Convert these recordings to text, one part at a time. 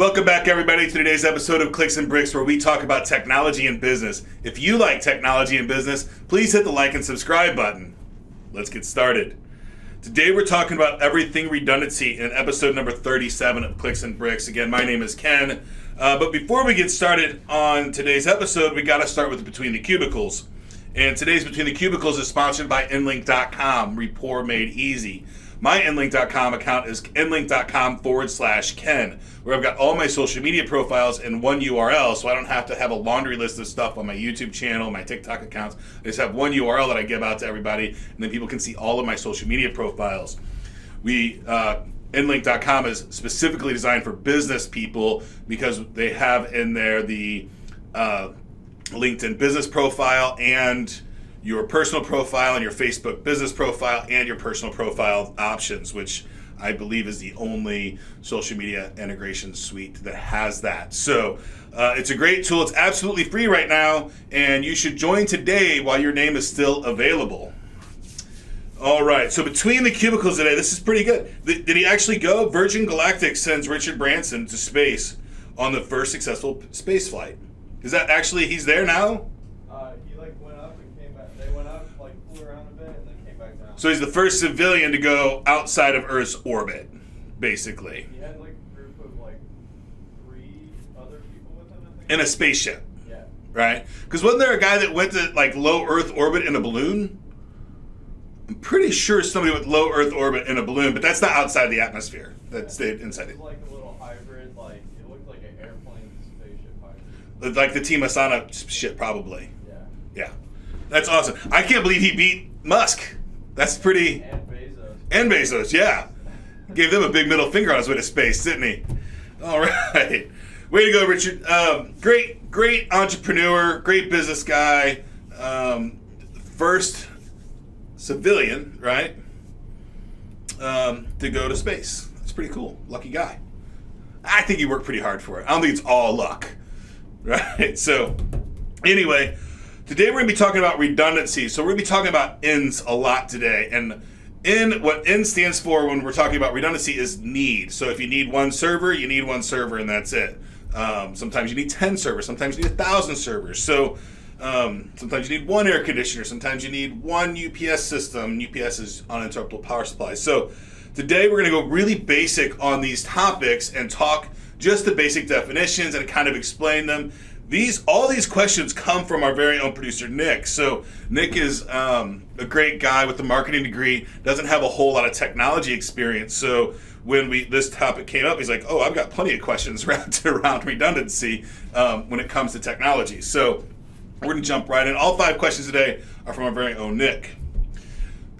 Welcome back, everybody, to today's episode of Clicks and Bricks, where we talk about technology and business. If you like technology and business, please hit the like and subscribe button. Let's get started. Today we're talking about everything redundancy in episode number 37 of Clicks and Bricks. Again, my name is Ken. But before we get started on today's episode, we got to start with Between the Cubicles. And today's Between the Cubicles is sponsored by nlink.com, Rapport Made Easy. My nlink.com account is nlink.com/Ken, where I've got all my social media profiles in one URL, so I don't have to have a laundry list of stuff on my YouTube channel, my TikTok accounts. I just have one URL that I give out to everybody, and then people can see all of my social media profiles. nlink.com is specifically designed for business people because they have in there the LinkedIn business profile and your personal profile and your Facebook business profile and your personal profile options, which I believe is the only social media integration suite that has that. So it's a great tool. It's absolutely free right now, and you should join today while your name is still available. All right, so Between the Cubicles today, this is pretty good. Did he actually go? Virgin Galactic sends Richard Branson to space on the first successful space flight. Is that actually, he's there now? He went up and came back. They went up, flew around a bit, and then came back down. So he's the first civilian to go outside of Earth's orbit, basically. He had a group of 3 other people with him, I think. In a spaceship. Yeah. Right? Because wasn't there a guy that went to low Earth orbit in a balloon? I'm pretty sure somebody with low Earth orbit in a balloon, but that's not outside the atmosphere. That stayed inside it. It was a little hybrid, it looked like an airplane spaceship hybrid. Like the Team Asana shit, probably. Yeah. Yeah. That's awesome. I can't believe he beat Musk. That's pretty... And Bezos. And Bezos, yeah. Gave them a big middle finger on his way to space, didn't he? All right. Way to go, Richard. Great entrepreneur, great business guy. First civilian, right, to go to space. That's pretty cool. Lucky guy. I think he worked pretty hard for it. I don't think it's all luck, right? So anyway, today we're going to be talking about redundancy. So we're going to be talking about N's a lot today. And what N stands for when we're talking about redundancy is need. So if you need one server, you need one server and that's it. Sometimes you need 10 servers. Sometimes you need 1,000 servers. So sometimes you need one air conditioner. Sometimes you need one UPS system. UPS is uninterruptible power supply. So today we're going to go really basic on these topics and talk just the basic definitions and kind of explain them. All these questions come from our very own producer, Nick. So Nick is a great guy with a marketing degree, doesn't have a whole lot of technology experience. So when this topic came up, he's like, oh, I've got plenty of questions around redundancy when it comes to technology. So we're going to jump right in. All 5 questions today are from our very own Nick.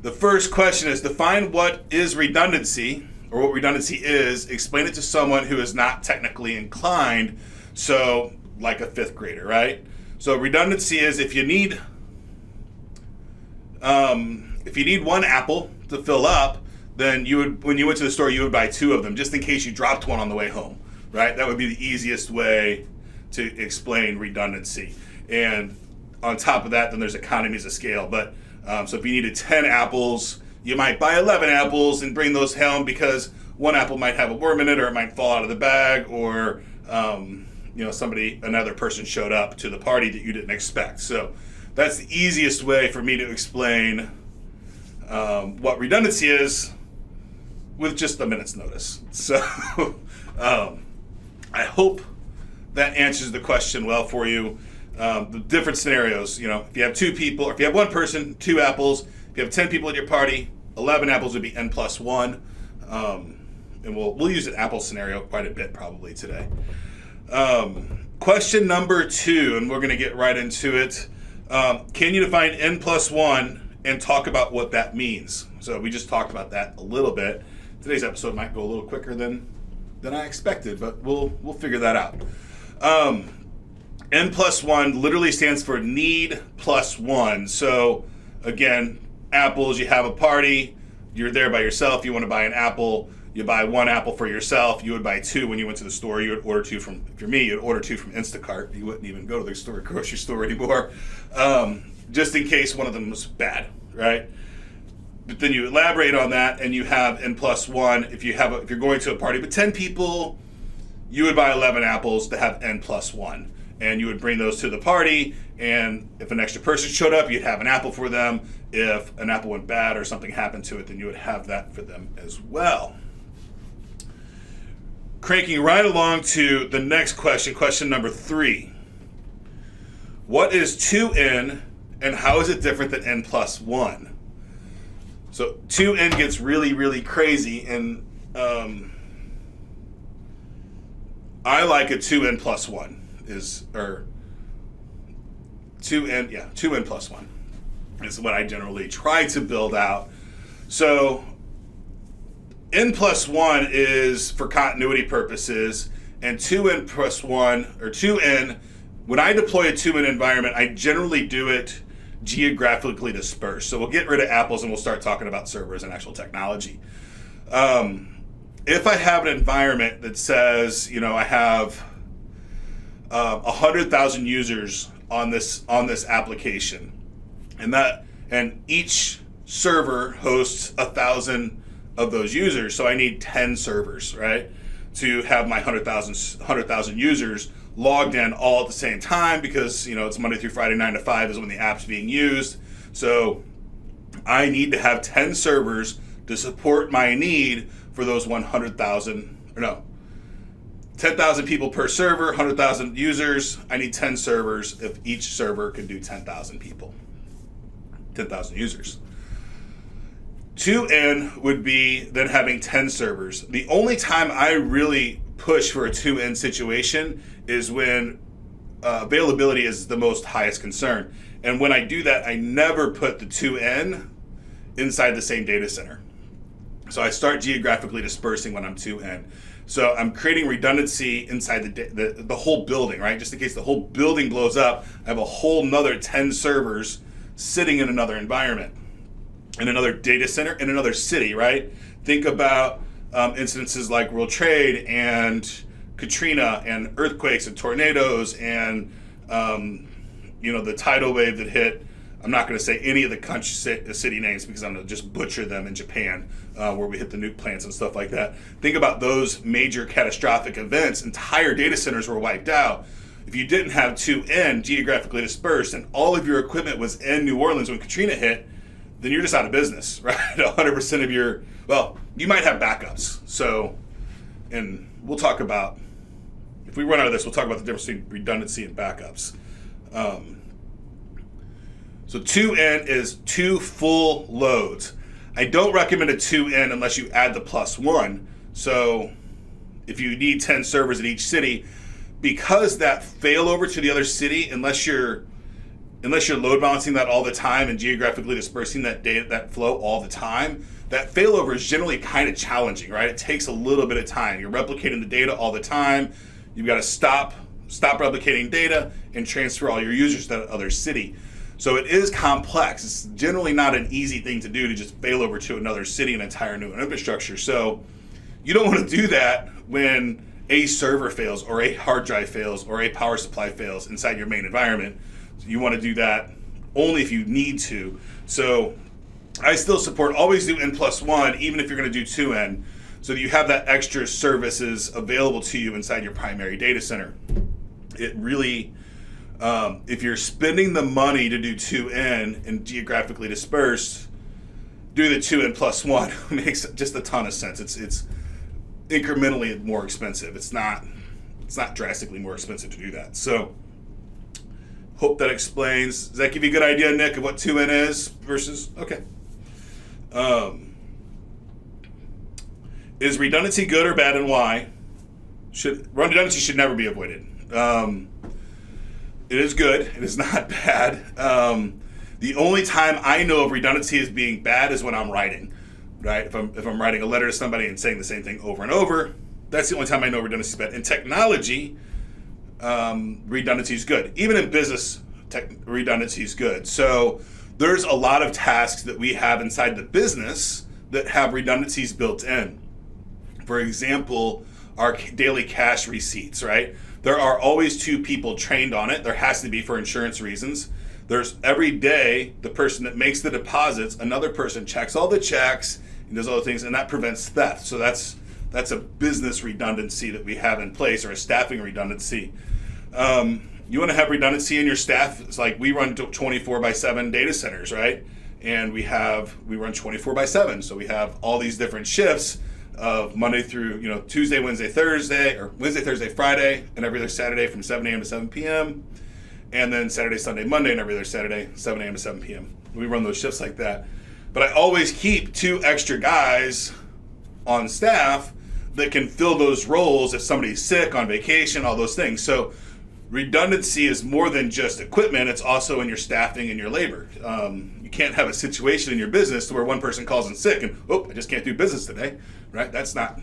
The first question is, define what is redundancy, or what redundancy is. Explain it to someone who is not technically inclined. So like a 5th grader, right? So redundancy is if you need one apple to fill up, then when you went to the store, you would buy 2 of them just in case you dropped one on the way home, right? That would be the easiest way to explain redundancy. And on top of that, then there's economies of scale. But so if you needed 10 apples, you might buy 11 apples and bring those home because one apple might have a worm in it, or it might fall out of the bag, or another person showed up to the party that you didn't expect. So that's the easiest way for me to explain what redundancy is with just a minute's notice. So I hope that answers the question well for you. The different scenarios, if you have 2 people, or if you have 1 person, 2 apples. If you have 10 people at your party, 11 apples would be N plus 1. And we'll use an apple scenario quite a bit probably today. Question number 2, and we're going to get right into it. Can you define N plus 1 and talk about what that means? So we just talked about that a little bit. Today's episode might go a little quicker than I expected, but we'll figure that out. N plus 1 literally stands for need plus 1. So again, apples, you have a party, you're there by yourself, you want to buy an apple, you buy 1 apple for yourself, you would buy 2 when you went to the store, you would order 2 from, if you're me, you'd order 2 from Instacart, you wouldn't even go to the grocery store anymore, just in case one of them was bad, right? But then you elaborate on that and you have N plus 1, if you're going to a party with 10 people, you would buy 11 apples to have n plus 1. And you would bring those to the party, and if an extra person showed up, you'd have an apple for them. If an apple went bad or something happened to it, then you would have that for them as well. Cranking right along to the next question, question number 3. What is 2n, and how is it different than n plus 1? So 2n gets really, really crazy, and I like a 2n plus 1. 2n plus 1 is what I generally try to build out. So n plus 1 is for continuity purposes, and 2n plus 1, or 2n, when I deploy a 2n environment, I generally do it geographically dispersed. So we'll get rid of apples and we'll start talking about servers and actual technology. If I have an environment that says, I have 100,000 users on this application, and each server hosts 1,000 of those users. So I need 10 servers, right, to have my 100,000 users logged in all at the same time, because it's Monday through Friday 9 to 5 is when the app's being used. So I need to have 10 servers to support my need for those 10,000 people per server, 100,000 users. I need 10 servers if each server can do 10,000 people, 10,000 users. 2n would be then having 10 servers. The only time I really push for a 2n situation is when availability is the most highest concern. And when I do that, I never put the 2n inside the same data center. So I start geographically dispersing when I'm 2n. So I'm creating redundancy inside the whole building, right? Just in case the whole building blows up, I have a whole nother 10 servers sitting in another environment, in another data center, in another city, right? Think about incidences like World Trade and Katrina and earthquakes and tornadoes and the tidal wave that hit. I'm not going to say any of the city names because I'm going to just butcher them in Japan, where we hit the nuke plants and stuff like that. Think about those major catastrophic events. Entire data centers were wiped out. If you didn't have 2n geographically dispersed and all of your equipment was in New Orleans when Katrina hit, then you're just out of business, right? 100% of you might have backups. So, and we'll talk about, if we run out of this, we'll talk about the difference between redundancy and backups. So 2n is 2 full loads. I don't recommend a 2n unless you add the +1. So if you need 10 servers in each city, because that failover to the other city, unless you're load balancing that all the time and geographically dispersing that data, that flow all the time, that failover is generally kind of challenging, right? It takes a little bit of time. You're replicating the data all the time. You've got to stop replicating data and transfer all your users to that other city. So it is complex. It's generally not an easy thing to do to just fail over to another city and entire new infrastructure. So you don't want to do that when a server fails or a hard drive fails or a power supply fails inside your main environment. So you want to do that only if you need to. So I still support always do n+1 even if you're going to do 2n, so that you have that extra services available to you inside your primary data center. It really, if you're spending the money to do 2n and geographically dispersed, do the 2n+1 makes just a ton of sense. It's incrementally more expensive. It's not drastically more expensive to do that. So hope that explains. Does that give you a good idea, Nick, of what 2n is versus, okay. Is redundancy good or bad, and why? Redundancy should never be avoided. It is good. It is not bad. The only time I know of redundancy as being bad is when I'm writing, right? If I'm writing a letter to somebody and saying the same thing over and over, that's the only time I know redundancy is bad. In technology, redundancy is good. Even in business, redundancy is good. So there's a lot of tasks that we have inside the business that have redundancies built in. For example, our daily cash receipts, right? There are always 2 people trained on it. There has to be for insurance reasons. There's every day the person that makes the deposits, another person checks all the checks and does all the things, and that prevents theft. So that's That's a business redundancy that we have in place, or a staffing redundancy. You want to have redundancy in your staff. It's like we run 24/7 data centers, right? And we run 24/7. So we have all these different shifts of Monday through, Tuesday, Wednesday, Thursday, or Wednesday, Thursday, Friday, and every other Saturday from 7 a.m. to 7 p.m. And then Saturday, Sunday, Monday, and every other Saturday, 7 a.m. to 7 p.m. We run those shifts like that. But I always keep 2 extra guys on staff that can fill those roles if somebody's sick, on vacation, all those things. So redundancy is more than just equipment. It's also in your staffing and your labor. You can't have a situation in your business where one person calls in sick and, I just can't do business today, right? That's not,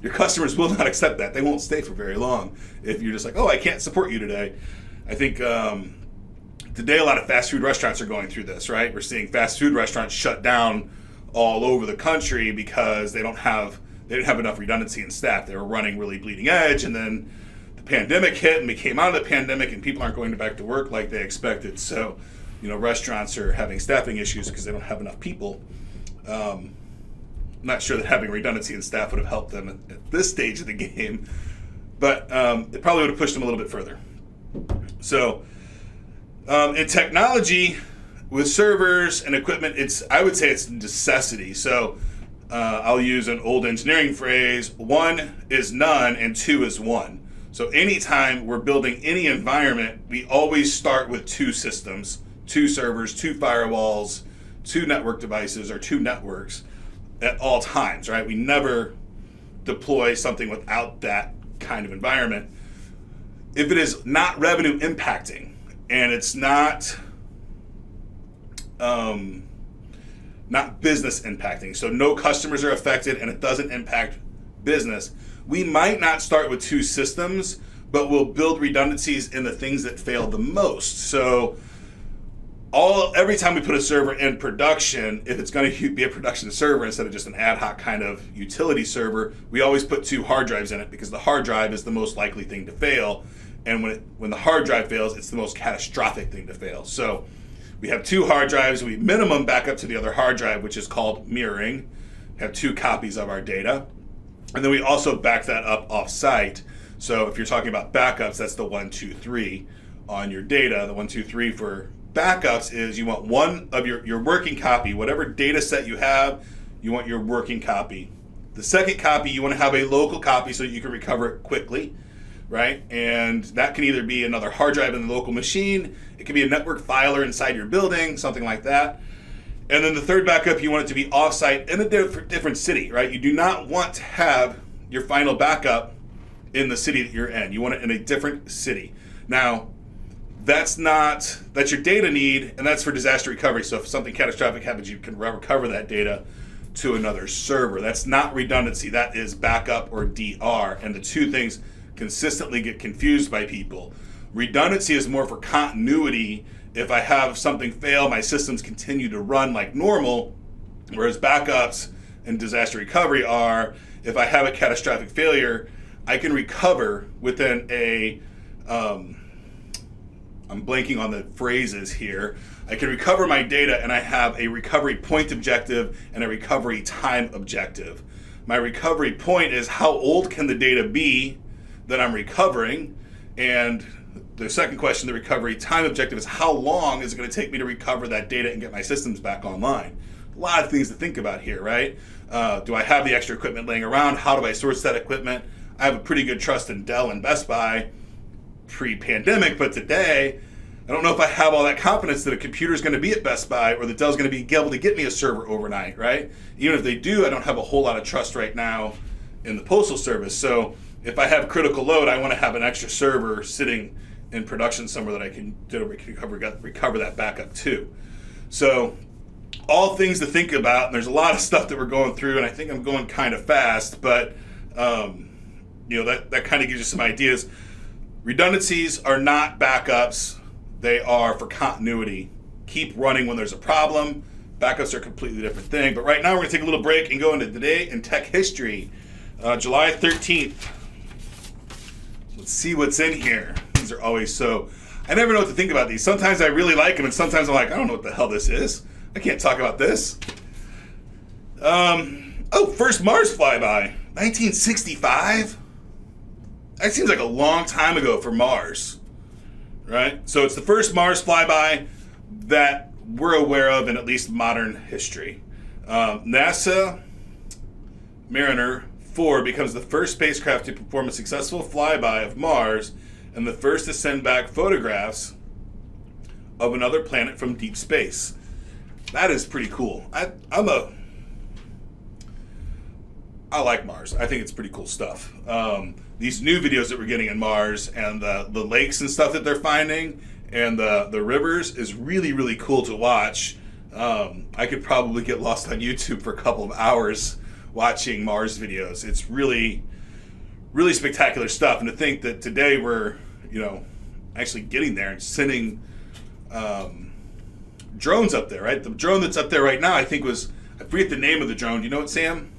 your customers will not accept that. They won't stay for very long if you're just like, I can't support you today. I think today a lot of fast food restaurants are going through this, right? We're seeing fast food restaurants shut down all over the country because they didn't have enough redundancy in staff. They were running really bleeding edge, and then the pandemic hit, and we came out of the pandemic, and people aren't going back to work like they expected. So, restaurants are having staffing issues because they don't have enough people. I'm not sure that having redundancy in staff would have helped them at this stage of the game, but it probably would have pushed them a little bit further. So, in technology, with servers and equipment, I would say it's a necessity. So, I'll use an old engineering phrase: 1 is none, and 2 is 1. So anytime we're building any environment, we always start with 2 systems, 2 servers, 2 firewalls, 2 network devices, or 2 networks at all times, right? We never deploy something without that kind of environment. If it is not revenue impacting and it's not business impacting, so no customers are affected and it doesn't impact business, we might not start with 2 systems, but we'll build redundancies in the things that fail the most. So every time we put a server in production, if it's going to be a production server instead of just an ad hoc kind of utility server, we always put 2 hard drives in it, because the hard drive is the most likely thing to fail. And when the hard drive fails, it's the most catastrophic thing to fail. So we have 2 hard drives. We minimum back up to the other hard drive, which is called mirroring. We have 2 copies of our data. And then we also back that up off-site. So if you're talking about backups, that's the 1, 2, 3 on your data. The 1, 2, 3 for backups is you want one of your working copy, whatever data set you have, you want your working copy. The second copy, you want to have a local copy so you can recover it quickly, right? And that can either be another hard drive in the local machine, it can be a network filer inside your building, something like that. And then the third backup, you want it to be offsite in a different city, right? You do not want to have your final backup in the city that you're in. You want it in a different city. Now, that's your data need, and that's for disaster recovery. So if something catastrophic happens, you can recover that data to another server. That's not redundancy. That is backup or DR. And the 2 things consistently get confused by people. Redundancy is more for continuity. If I have something fail, my systems continue to run like normal, whereas backups and disaster recovery are, if I have a catastrophic failure, I can recover within I'm blanking on the phrases here. I can recover my data, and I have a recovery point objective and a recovery time objective. My recovery point is how old can the data be that I'm recovering, and the second question, the recovery time objective, is how long is it going to take me to recover that data and get my systems back online? A lot of things to think about here, right? Do I have the extra equipment laying around? How do I source that equipment? I have a pretty good trust in Dell and Best Buy pre-pandemic, but today, I don't know if I have all that confidence that a computer is going to be at Best Buy or that Dell's going to be able to get me a server overnight, right? Even if they do, I don't have a whole lot of trust right now in the Postal Service. So if I have critical load, I want to have an extra server sitting in production somewhere that I can recover that backup to. So all things to think about, and there's a lot of stuff that we're going through, and I think I'm going kind of fast, but that kind of gives you some ideas. Redundancies are not backups. They are for continuity. Keep running when there's a problem. Backups are a completely different thing. But right now we're going to take a little break and go into Today in Tech History. July 13th. Let's see what's in here. These are always I never know what to think about these. Sometimes I really like them, and sometimes I'm like, I don't know what the hell this is. I can't talk about this. Oh, first Mars flyby, 1965? That seems like a long time ago for Mars, right? So it's the first Mars flyby that we're aware of in at least modern history. NASA Mariner 4 becomes the first spacecraft to perform a successful flyby of Mars and the first to send back photographs of another planet from deep space. That is pretty cool. I like Mars. I think it's pretty cool stuff. These new videos that we're getting in Mars and the lakes and stuff that they're finding and the rivers is really, really cool to watch. I could probably get lost on YouTube for a couple of hours watching Mars videos. It's really, really spectacular stuff. And to think that today we're, actually getting there and sending drones up there, right? The drone that's up there right now, I forget the name of the drone. Do you know it, Sam?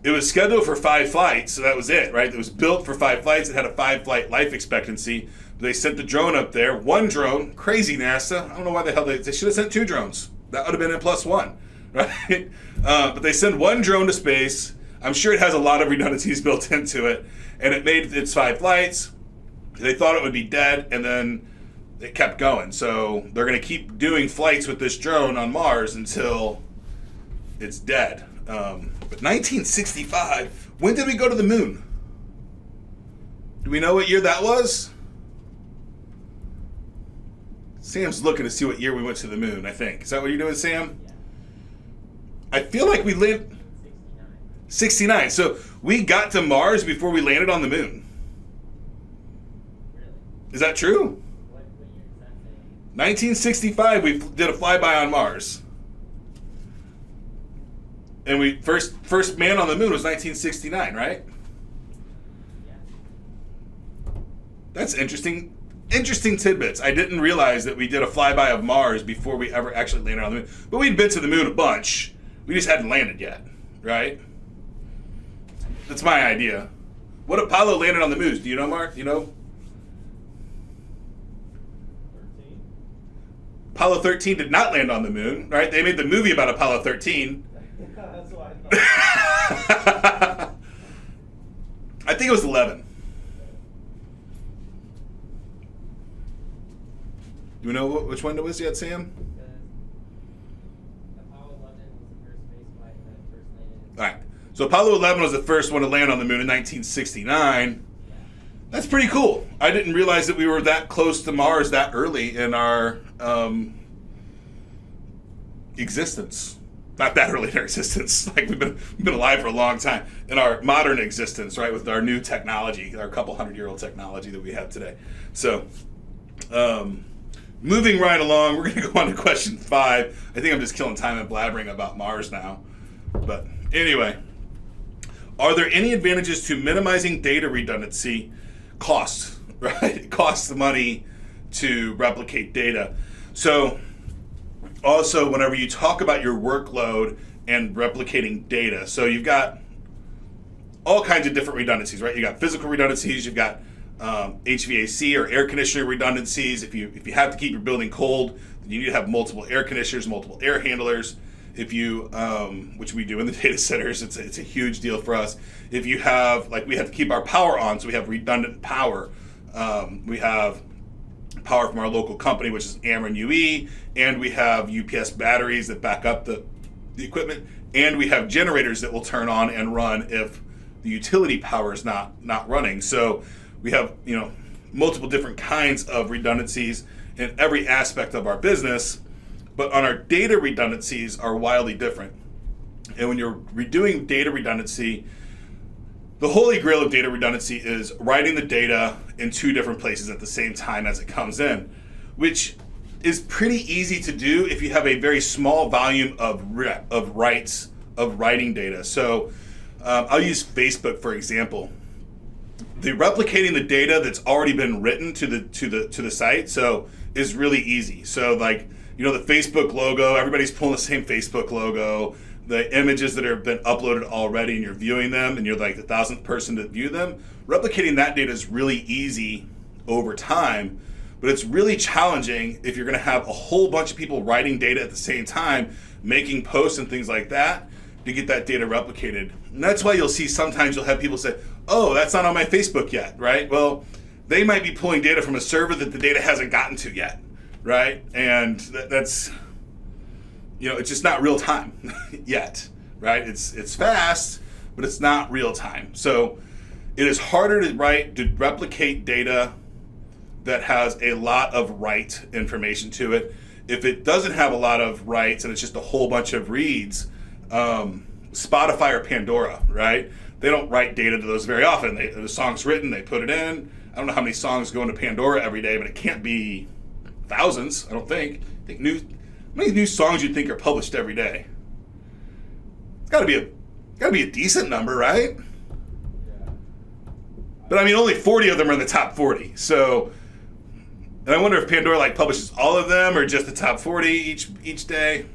It was scheduled for 5 flights, so that was it, right? It was built for 5 flights. It had a 5-flight life expectancy. They sent the drone up there. 1 drone, crazy NASA. I don't know why the hell they should have sent 2 drones. That would have been a +1, right? But they send 1 drone to space. I'm sure it has a lot of redundancies built into it, and it made its 5 flights. They thought it would be dead, and then it kept going. So they're going to keep doing flights with this drone on Mars until it's dead. But 1965, when did we go to the moon? Do we know what year that was? Sam's looking to see what year we went to the moon, I think. Is that what you're doing, Sam? Yeah. I feel like we landed... 69. So we got to Mars before we landed on the moon. Really? Is that true? What year does that say? 1965, we did a flyby on Mars. And we first man on the moon was 1969, right? Yeah. That's interesting. Interesting tidbits. I didn't realize that we did a flyby of Mars before we ever actually landed on the moon. But we'd been to the moon a bunch. We just hadn't landed yet, right? That's my idea. What Apollo landed on the moon? Do you know, Mark? Do you know? 13. Apollo 13 did not land on the moon, right? They made the movie about Apollo 13. That's what I thought. I think it was 11. Do you know which one it was yet, Sam? Because Apollo 11 was the first space flight that first landed. All right. So Apollo 11 was the first one to land on the moon in 1969. Yeah. That's pretty cool. I didn't realize that we were that close to Mars that early in our existence. Not that early in our existence. Like we've been alive for a long time. In our modern existence, right, with our new technology, our couple 100-year-old technology that we have today. So, moving right along, we're going to go on to question 5. I think I'm just killing time and blabbering about Mars now. But anyway, are there any advantages to minimizing data redundancy? Cost, right? It costs money to replicate data. So also, whenever you talk about your workload and replicating data, so you've got all kinds of different redundancies, right? You got physical redundancies, you've got HVAC or air conditioner redundancies. If you have to keep your building cold, then you need to have multiple air conditioners, multiple air handlers. If you, which we do in the data centers, it's a huge deal for us. If you have, like we have to keep our power on, so we have redundant power. We have power from our local company, which is Ameren UE, and we have UPS batteries that back up the equipment, and we have generators that will turn on and run if the utility power is not running. So we have multiple different kinds of redundancies in every aspect of our business, but on our data redundancies are wildly different. And when you're redoing data redundancy, the holy grail of data redundancy is writing the data in 2 different places at the same time as it comes in, which is pretty easy to do if you have a very small volume of writing data. So I'll use Facebook for example. The replicating the data that's already been written to the site is really easy. So like the Facebook logo, everybody's pulling the same Facebook logo. The images that have been uploaded already and you're viewing them and you're like the 1,000th person to view them, replicating that data is really easy over time, but it's really challenging if you're going to have a whole bunch of people writing data at the same time, making posts and things like that. to get that data replicated. And that's why you'll see sometimes you'll have people say, oh, that's not on my Facebook yet, right? Well, they might be pulling data from a server that the data hasn't gotten to yet, right? And that's, it's just not real time yet, right? It's fast, but it's not real time. So it is harder to replicate data that has a lot of write information to it. If it doesn't have a lot of writes and it's just a whole bunch of reads, Spotify or Pandora, right? They don't write data to those very often. The song's written, they put it in. I don't know how many songs go into Pandora every day, but it can't be thousands, I don't think. How many new songs you think are published every day? It's gotta be a decent number, right? Yeah. But I mean, only 40 of them are in the top 40. So, and I wonder if Pandora publishes all of them or just the top 40 each day.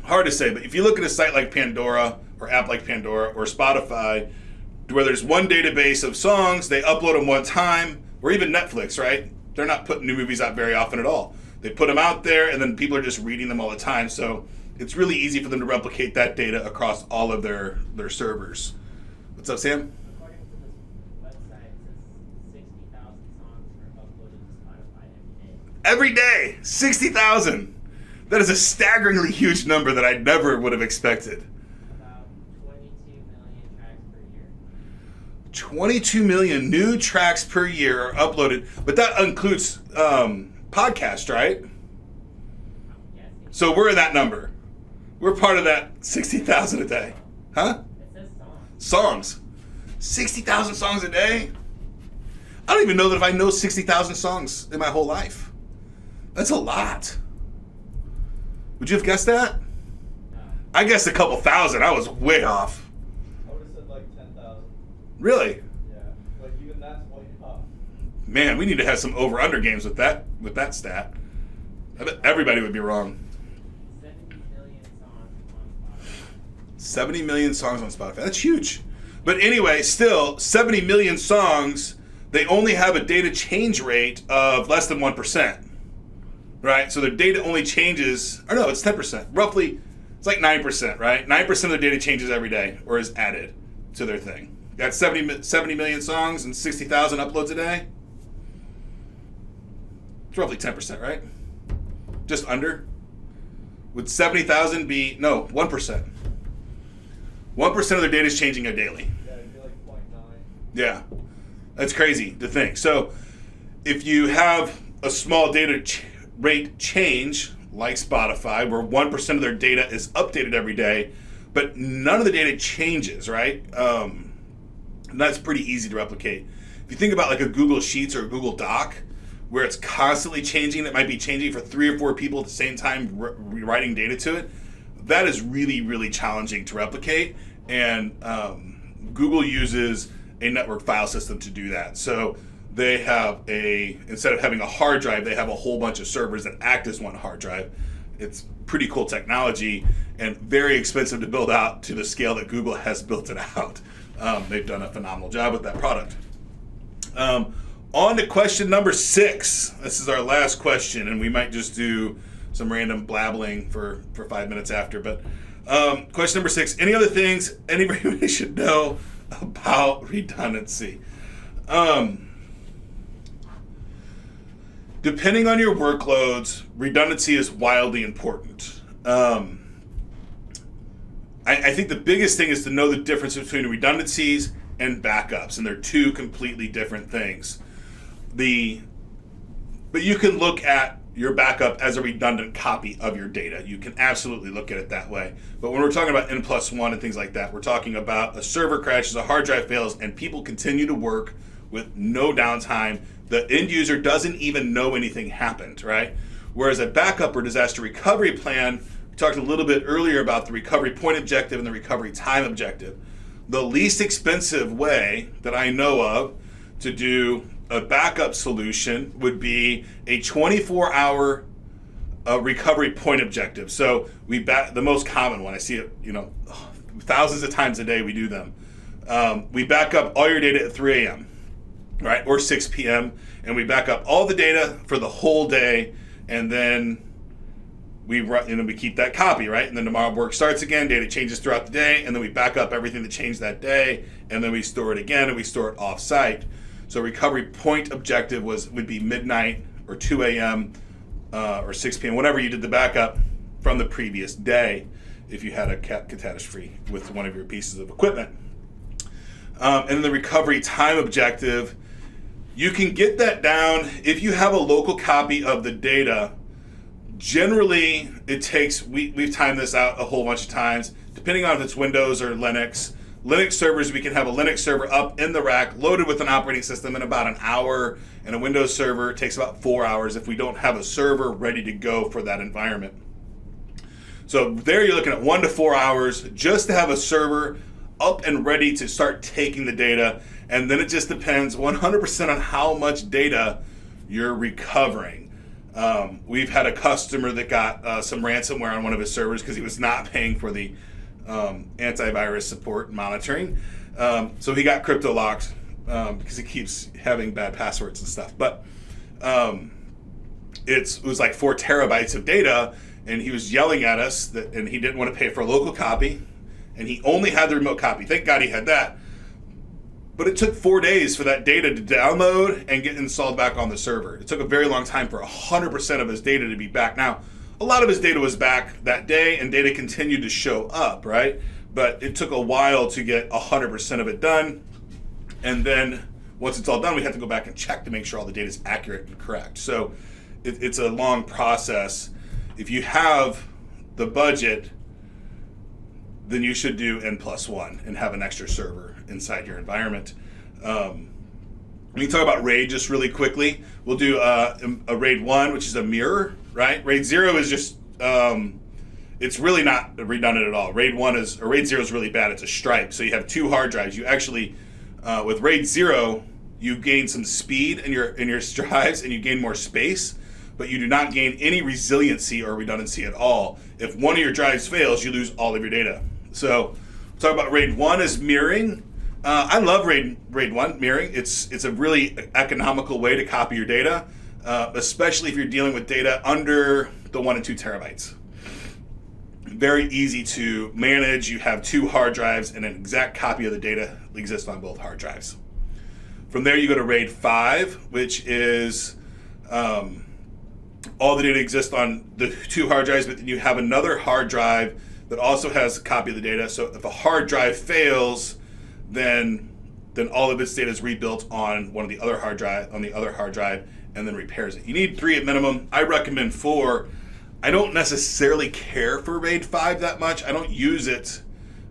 Hard to say, but if you look at a site like Pandora or app like Pandora or Spotify, where there's one database of songs, they upload them one time, or even Netflix, right? They're not putting new movies out very often at all. They put them out there and then people are just reading them all the time. So it's really easy for them to replicate that data across all of their servers. What's up, Sam? According to this website, it says 60,000 songs are uploaded to Spotify every day. Every day, 60,000. That is a staggeringly huge number that I never would have expected. About 22 million tracks per year. 22 million new tracks per year are uploaded, but that includes podcasts, right? Yes. So we're in that number. We're part of that 60,000 a day. Huh? It says songs. Songs. 60,000 songs a day? I don't even know that if I know 60,000 songs in my whole life. That's a lot. Would you have guessed that? No. I guessed a couple thousand. I was way off. I would have said like 10,000. Really? Yeah, but even that's way off. Man, we need to have some over-under games with that stat. I bet everybody would be wrong. 70 million songs on Spotify. 70 million songs on Spotify. That's huge. But anyway, still, 70 million songs, they only have a data change rate of less than 1%. Right? So their data only changes, or no, it's 10%. Roughly, it's like 9%, right? 9% of their data changes every day or is added to their thing. Got 70 million songs and 60,000 uploads a day. It's roughly 10%, right? Just under. Would 70,000 be, no, 1%. 1% of their data is changing daily. Yeah, it'd be like 0.9. Yeah, that's crazy to think. So if you have a small data rate change, like Spotify, where 1% of their data is updated every day, but none of the data changes, right? And that's pretty easy to replicate. If you think about like a Google Sheets or a Google Doc, where it's constantly changing, it might be changing for 3 or 4 people at the same time, rewriting data to it, that is really, really challenging to replicate. And Google uses a network file system to do that. So they have instead of having a hard drive, they have a whole bunch of servers that act as one hard drive. It's pretty cool technology and very expensive to build out to the scale that Google has built it out. They've done a phenomenal job with that product. On to question number 6. This is our last question, and we might just do some random blabbling for 5 minutes after. But question number 6, any other things anybody should know about redundancy? Depending on your workloads, redundancy is wildly important. I think the biggest thing is to know the difference between redundancies and backups, and they're two completely different things. But you can look at your backup as a redundant copy of your data. You can absolutely look at it that way. But when we're talking about N+1 and things like that, we're talking about a server crashes, a hard drive fails, and people continue to work with no downtime. The end user doesn't even know anything happened, right? Whereas a backup or disaster recovery plan, we talked a little bit earlier about the recovery point objective and the recovery time objective. The least expensive way that I know of to do a backup solution would be a 24-hour recovery point objective. So the most common one, I see it, thousands of times a day we do them. We back up all your data at 3 a.m., right, or 6 p.m., and we back up all the data for the whole day, and then we run, we keep that copy, right? And then tomorrow work starts again, data changes throughout the day, and then we back up everything that changed that day, and then we store it again, and we store it off-site. So recovery point objective would be midnight or 2 a.m. Or 6 p.m., whenever you did the backup from the previous day, if you had a catastrophe with one of your pieces of equipment. And then the recovery time objective, you can get that down if you have a local copy of the data. Generally, it takes, we've timed this out a whole bunch of times, depending on if it's Windows or Linux. Linux servers, we can have a Linux server up in the rack, loaded with an operating system in about an hour, and a Windows server takes about 4 hours if we don't have a server ready to go for that environment. So there you're looking at 1 to 4 hours just to have a server up and ready to start taking the data, and then it just depends 100% on how much data you're recovering. We've had a customer that got some ransomware on one of his servers because he was not paying for the antivirus support and monitoring. So he got crypto locked because he keeps having bad passwords and stuff. But it was like 4 terabytes of data, and he was yelling at us and he didn't want to pay for a local copy, and he only had the remote copy. Thank God he had that. But it took 4 days for that data to download and get installed back on the server. It took a very long time for 100% of his data to be back. Now, a lot of his data was back that day, and data continued to show up, right? But it took a while to get 100% of it done. And then once it's all done, we have to go back and check to make sure all the data is accurate and correct. So it's a long process. If you have the budget, then you should do N+1 and have an extra server inside your environment. We can talk about RAID just really quickly. We'll do a RAID 1, which is a mirror, right? RAID 0 is just, it's really not redundant at all. RAID 0 is really bad. It's a stripe. So you have 2 hard drives. You actually, with RAID 0, you gain some speed in your drives and you gain more space, but you do not gain any resiliency or redundancy at all. If one of your drives fails, you lose all of your data. So talk about RAID 1 is mirroring. I love RAID 1 mirroring. It's a really economical way to copy your data, especially if you're dealing with data under the 1 and 2 terabytes. Very easy to manage. You have 2 hard drives and an exact copy of the data exists on both hard drives. From there you go to RAID 5, which is all the data exists on the 2 hard drives, but then you have another hard drive that also has a copy of the data. So if a hard drive fails, then all of its data is rebuilt on the other hard drive, and then repairs it. You need 3 at minimum. I recommend 4. I don't necessarily care for RAID 5 that much. I don't use it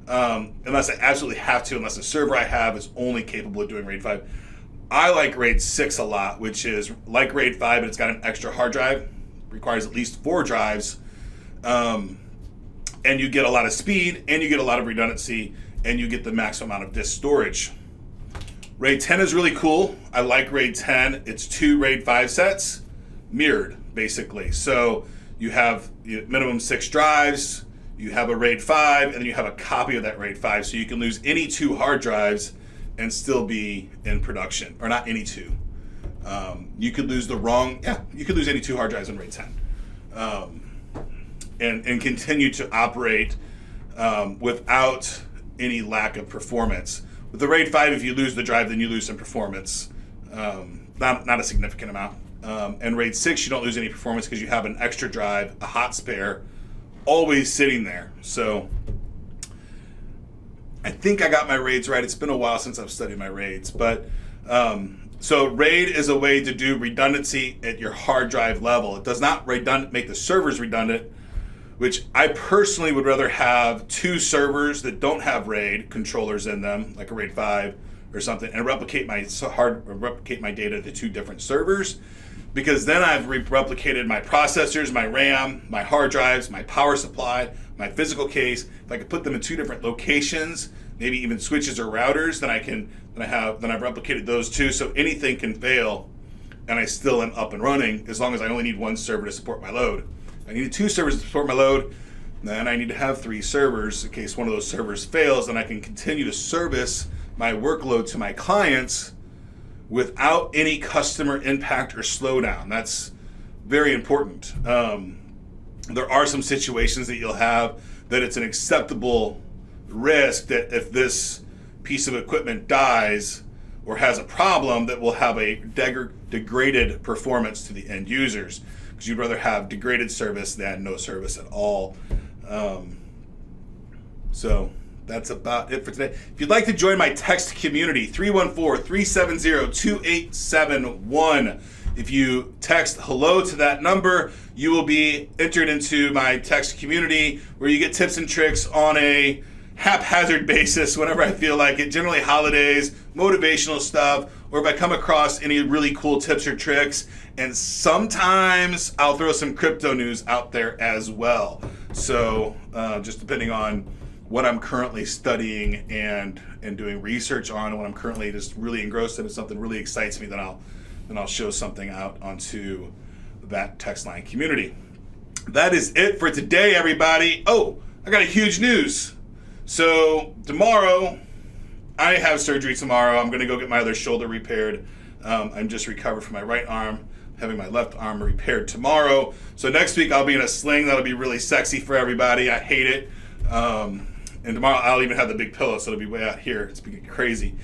unless I absolutely have to, unless the server I have is only capable of doing RAID 5. I like RAID 6 a lot, which is like RAID 5, but it's got an extra hard drive. Requires at least 4 drives. And you get a lot of speed, and you get a lot of redundancy, and you get the maximum amount of disk storage. RAID 10 is really cool. I like RAID 10. It's 2 RAID 5 sets, mirrored, basically. So you have minimum 6 drives, you have a RAID 5, and then you have a copy of that RAID 5, so you can lose any 2 hard drives and still be in production, or not any 2. You could lose you could lose any 2 hard drives in RAID 10. And continue to operate without any lack of performance. With the RAID 5, if you lose the drive, then you lose some performance, not a significant amount. And RAID 6, you don't lose any performance because you have an extra drive, a hot spare, always sitting there. So I think I got my RAIDs right. It's been a while since I've studied my RAIDs, but so RAID is a way to do redundancy at your hard drive level. It does not make the servers redundant, which I personally would rather have 2 servers that don't have RAID controllers in them, like a RAID 5 or something, and replicate my data to 2 different servers, because then I've replicated my processors, my RAM, my hard drives, my power supply, my physical case. If I could put them in 2 different locations, maybe even switches or routers, then I've replicated those 2, so anything can fail, and I still am up and running as long as I only need 1 server to support my load. I need 2 servers to support my load, then I need to have 3 servers in case one of those servers fails, and I can continue to service my workload to my clients without any customer impact or slowdown. That's very important. there are some situations that you'll have that it's an acceptable risk that if this piece of equipment dies or has a problem, that will have a degraded performance to the end users, because you'd rather have degraded service than no service at all. So that's about it for today. If you'd like to join my text community, 314-370-2871. If you text hello to that number, you will be entered into my text community where you get tips and tricks on a haphazard basis whenever I feel like it, generally holidays, motivational stuff, or if I come across any really cool tips or tricks. And sometimes I'll throw some crypto news out there as well. So just depending on what I'm currently studying and doing research on, what I'm currently just really engrossed in, if something really excites me, then I'll show something out onto that text line community. That is it for today, everybody. Oh, I got a huge news. So tomorrow, I have surgery tomorrow. I'm going to go get my other shoulder repaired. I'm just recovered from my right arm, having my left arm repaired tomorrow. So next week I'll be in a sling. That'll be really sexy for everybody. I hate it. And tomorrow I'll even have the big pillow, so it'll be way out here. It's getting crazy.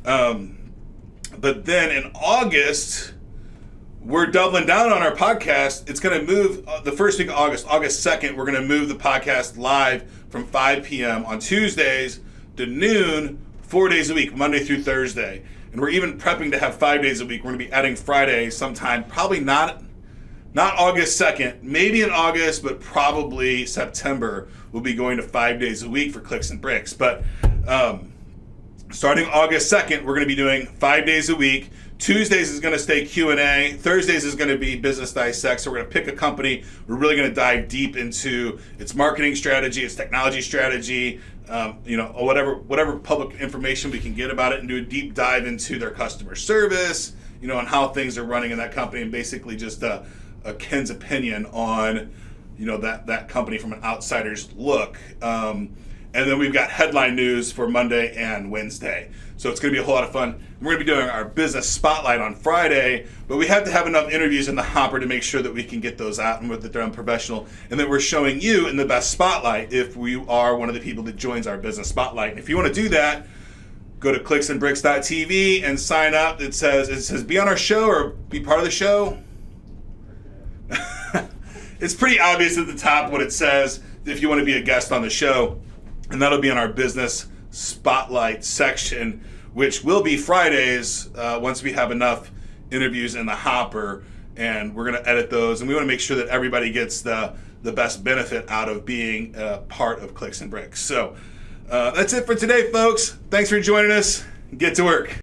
But then in August, we're doubling down on our podcast. It's going to move the first week of August, August 2nd. We're going to move the podcast live from 5 p.m. on Tuesdays to noon, 4 days a week, Monday through Thursday. And we're even prepping to have 5 days a week. We're going to be adding Friday sometime, probably not August 2nd, maybe in August, but probably September. We'll be going to 5 days a week for Clicks and Bricks. But starting August 2nd, we're going to be doing 5 days a week. Tuesdays is going to stay Q&A. Thursdays is going to be Business Dissect. So we're going to pick a company. We're really going to dive deep into its marketing strategy, its technology strategy, whatever public information we can get about it, and do a deep dive into their customer service, and how things are running in that company, and basically just a Ken's opinion on, that company from an outsider's look. And then we've got headline news for Monday and Wednesday. So it's going to be a whole lot of fun. We're going to be doing our business spotlight on Friday, but we have to have enough interviews in the hopper to make sure that we can get those out and that they're unprofessional, and that we're showing you in the best spotlight if we are one of the people that joins our business spotlight. And if you want to do that, go to clicksandbricks.tv and sign up. It says be on our show or be part of the show. It's pretty obvious at the top what it says if you want to be a guest on the show. And that'll be in our business spotlight section, which will be Fridays once we have enough interviews in the hopper. And we're going to edit those. And we want to make sure that everybody gets the best benefit out of being a part of Clicks and Bricks. So that's it for today, folks. Thanks for joining us. Get to work.